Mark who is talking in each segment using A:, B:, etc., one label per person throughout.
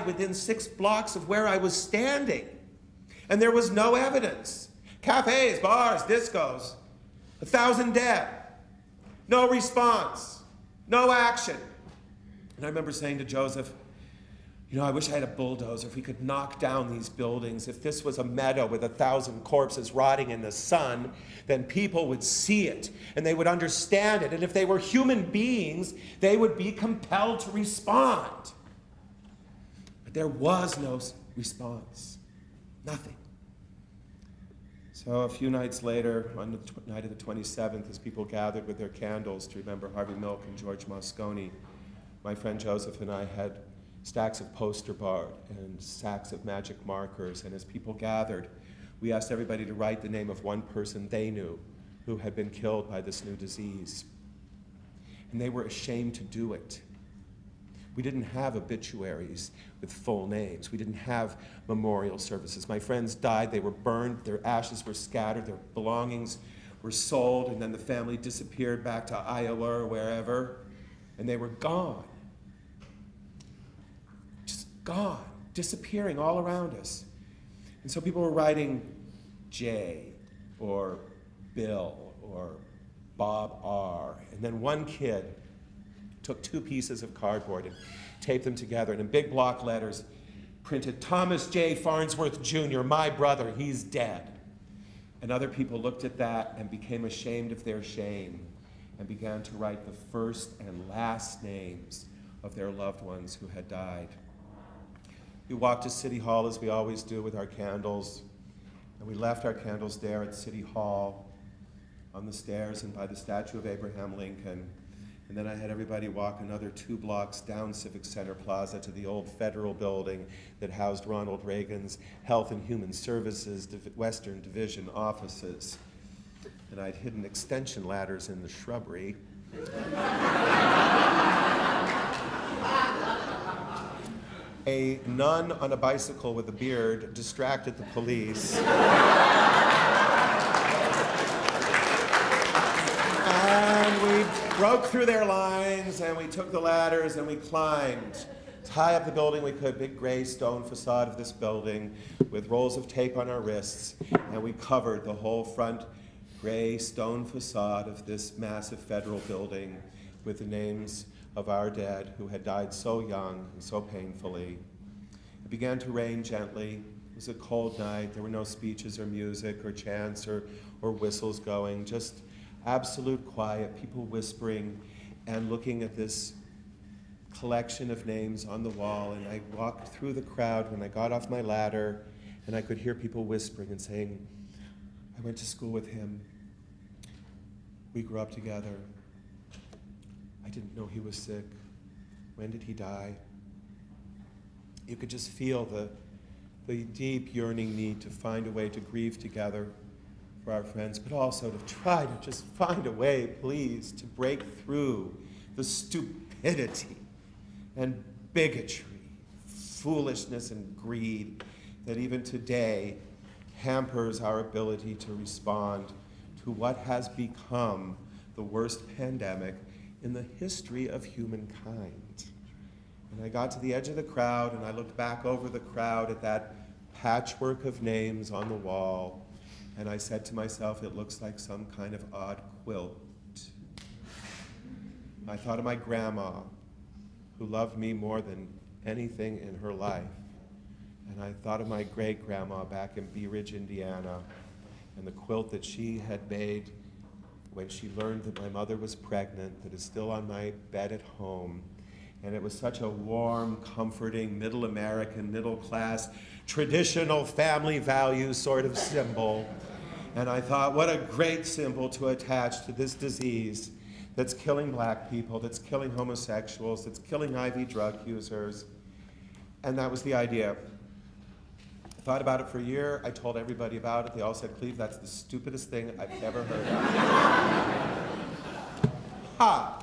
A: within 6 blocks of where I was standing. And there was no evidence. Cafes, bars, discos, 1,000 dead. No response, no action. And I remember saying to Joseph, you know, I wish I had a bulldozer. If we could knock down these buildings, if this was a meadow with 1,000 corpses rotting in the sun, then people would see it and they would understand it. And if they were human beings, they would be compelled to respond. But there was no response, nothing. So a few nights later, on the night of the 27th, as people gathered with their candles to remember Harvey Milk and George Moscone, my friend Joseph and I had stacks of poster board and sacks of magic markers, and as people gathered, we asked everybody to write the name of one person they knew who had been killed by this new disease. And they were ashamed to do it. We didn't have obituaries with full names. We didn't have memorial services. My friends died, they were burned, their ashes were scattered, their belongings were sold, and then the family disappeared back to Iowa or wherever, and they were gone. Gone, disappearing all around us. And so people were writing J or Bill or Bob R. And then one kid took 2 pieces of cardboard and taped them together and in big block letters printed Thomas J. Farnsworth Jr., my brother, he's dead. And other people looked at that and became ashamed of their shame and began to write the first and last names of their loved ones who had died. We walked to City Hall as we always do with our candles, and we left our candles there at City Hall on the stairs and by the statue of Abraham Lincoln. And then I had everybody walk another 2 blocks down Civic Center Plaza to the old federal building that housed Ronald Reagan's Health and Human Services Western Division offices. And I'd hidden extension ladders in the shrubbery. A nun on a bicycle with a beard distracted the police. And we broke through their lines, and we took the ladders, and we climbed as high up the building we could, big gray stone facade of this building with rolls of tape on our wrists, and we covered the whole front gray stone facade of this massive federal building with the names of our dead who had died so young and so painfully. It began to rain gently. It was a cold night. There were no speeches or music or chants or whistles going, just absolute quiet, people whispering and looking at this collection of names on the wall. And I walked through the crowd when I got off my ladder, and I could hear people whispering and saying, I went to school with him. We grew up together. I didn't know he was sick. When did he die? You could just feel the deep yearning need to find a way to grieve together for our friends, but also to try to just find a way, please, to break through the stupidity and bigotry, foolishness and greed that even today hampers our ability to respond to what has become the worst pandemic in the history of humankind. And I got to the edge of the crowd, and I looked back over the crowd at that patchwork of names on the wall, and I said to myself, it looks like some kind of odd quilt. I thought of my grandma, who loved me more than anything in her life. And I thought of my great-grandma back in Bee Ridge, Indiana, and the quilt that she had made when she learned that my mother was pregnant, that is still on my bed at home. And it was such a warm, comforting, middle American, middle class, traditional family values sort of symbol. And I thought, what a great symbol to attach to this disease that's killing black people, that's killing homosexuals, that's killing IV drug users. And that was the idea. I thought about it for a year. I told everybody about it. They all said, Cleve, that's the stupidest thing I've ever heard of. Ha!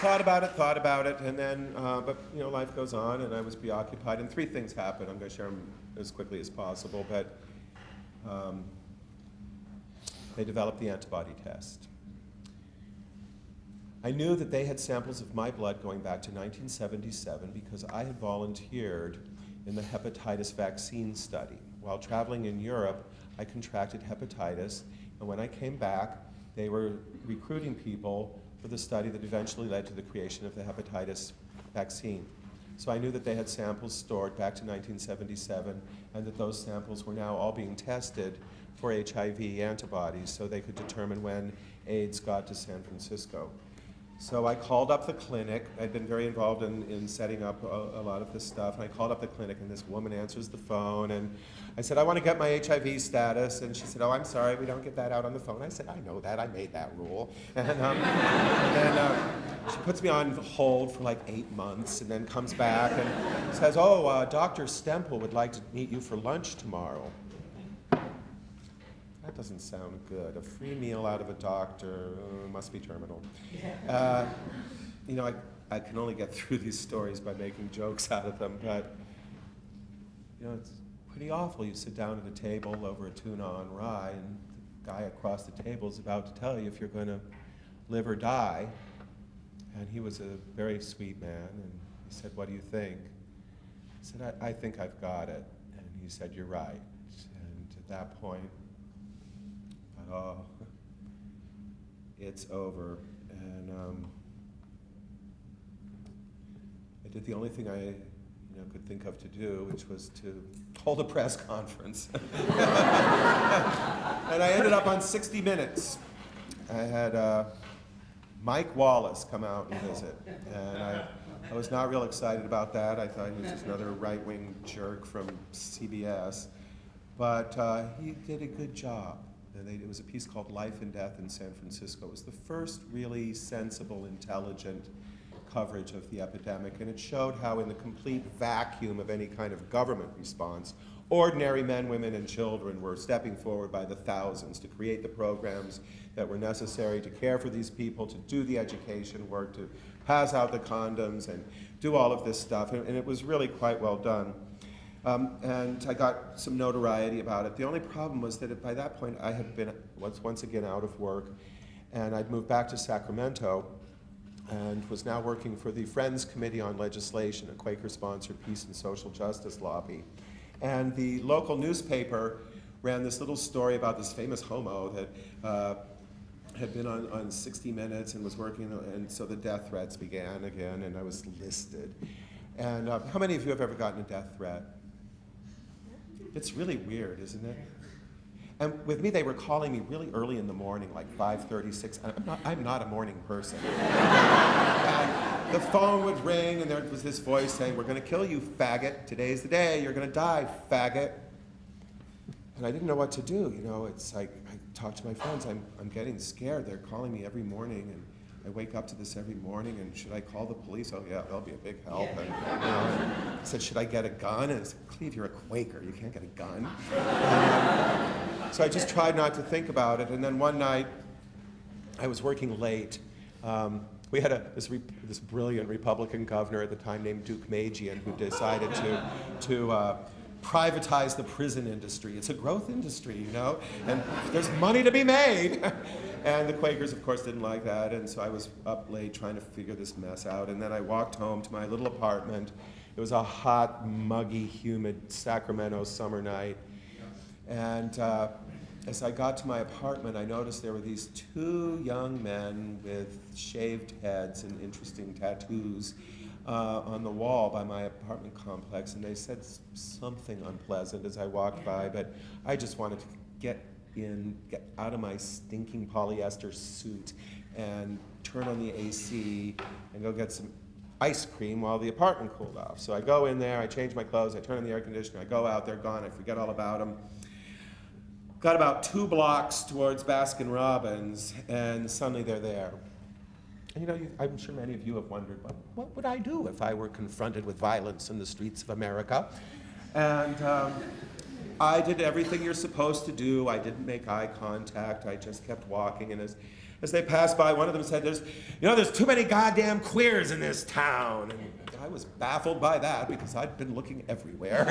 A: Thought thought about it, and then, but life goes on, and I was preoccupied, and three things happened. I'm going to share them as quickly as possible, but they developed the antibody test. I knew that they had samples of my blood going back to 1977 because I had volunteered in the hepatitis vaccine study. While traveling in Europe, I contracted hepatitis, and when I came back, they were recruiting people for the study that eventually led to the creation of the hepatitis vaccine. So I knew that they had samples stored back to 1977, and that those samples were now all being tested for HIV antibodies so they could determine when AIDS got to San Francisco. So I called up the clinic. I'd been very involved in setting up a lot of this stuff, and I called up the clinic, and this woman answers the phone, and I said, I want to get my HIV status, and she said, oh, I'm sorry, we don't get that out on the phone. I said, I know that, I made that rule. And she puts me on hold for like 8 months, and then comes back and says, oh, Dr. Stemple would like to meet you for lunch tomorrow. That doesn't sound good. A free meal out of a doctor must be terminal. I can only get through these stories by making jokes out of them, but it's pretty awful. You sit down at a table over a tuna on rye, and the guy across the table is about to tell you if you're going to live or die. And he was a very sweet man, and he said, what do you think? I said, I think I've got it. And he said, you're right. And at that point, oh, it's over. And I did the only thing I could think of to do, which was to hold a press conference. And I ended up on 60 Minutes. I had Mike Wallace come out and visit. And I was not real excited about that. I thought he was just another right-wing jerk from CBS. But he did a good job. It was a piece called Life and Death in San Francisco. It was the first really sensible, intelligent coverage of the epidemic, and it showed how in the complete vacuum of any kind of government response, ordinary men, women, and children were stepping forward by the thousands to create the programs that were necessary to care for these people, to do the education work, to pass out the condoms, and do all of this stuff, and it was really quite well done. And I got some notoriety about it. The only problem was that by that point I had been once again out of work, and I'd moved back to Sacramento and was now working for the Friends Committee on Legislation, a Quaker-sponsored peace and social justice lobby. And the local newspaper ran this little story about this famous homo that had been on 60 Minutes and was working, and so the death threats began again, and I was listed. And how many of you have ever gotten a death threat? It's really weird, isn't it? And with me, they were calling me really early in the morning, like 5:36. I'm not a morning person. And the phone would ring, and there was this voice saying, we're going to kill you, faggot. Today's the day. You're going to die, faggot. And I didn't know what to do. It's like I talked to my friends. I'm getting scared. They're calling me every morning, and I wake up to this every morning, and should I call the police? Oh yeah, they'll be a big help. And I said, should I get a gun? And I said, Cleve, you're a Quaker, you can't get a gun. So I just tried not to think about it, and then one night, I was working late. We had this brilliant Republican governor at the time named Duke Magian who decided to privatize the prison industry. It's a growth industry, and there's money to be made. And the Quakers, of course, didn't like that, and so I was up late trying to figure this mess out, and then I walked home to my little apartment. It was a hot, muggy, humid Sacramento summer night, and as I got to my apartment, I noticed there were these two young men with shaved heads and interesting tattoos on the wall by my apartment complex, and they said something unpleasant as I walked by, but I just wanted to get out of my stinking polyester suit and turn on the AC and go get some ice cream while the apartment cooled off. So I go in there, I change my clothes, I turn on the air conditioner, I go out, they're gone, I forget all about them. Got about 2 blocks towards Baskin Robbins, and suddenly they're there. And I'm sure many of you have wondered, what would I do if I were confronted with violence in the streets of America? And I did everything you're supposed to do. I didn't make eye contact. I just kept walking. And as As they passed by, one of them said, there's too many goddamn queers in this town. And I was baffled by that because I'd been looking everywhere.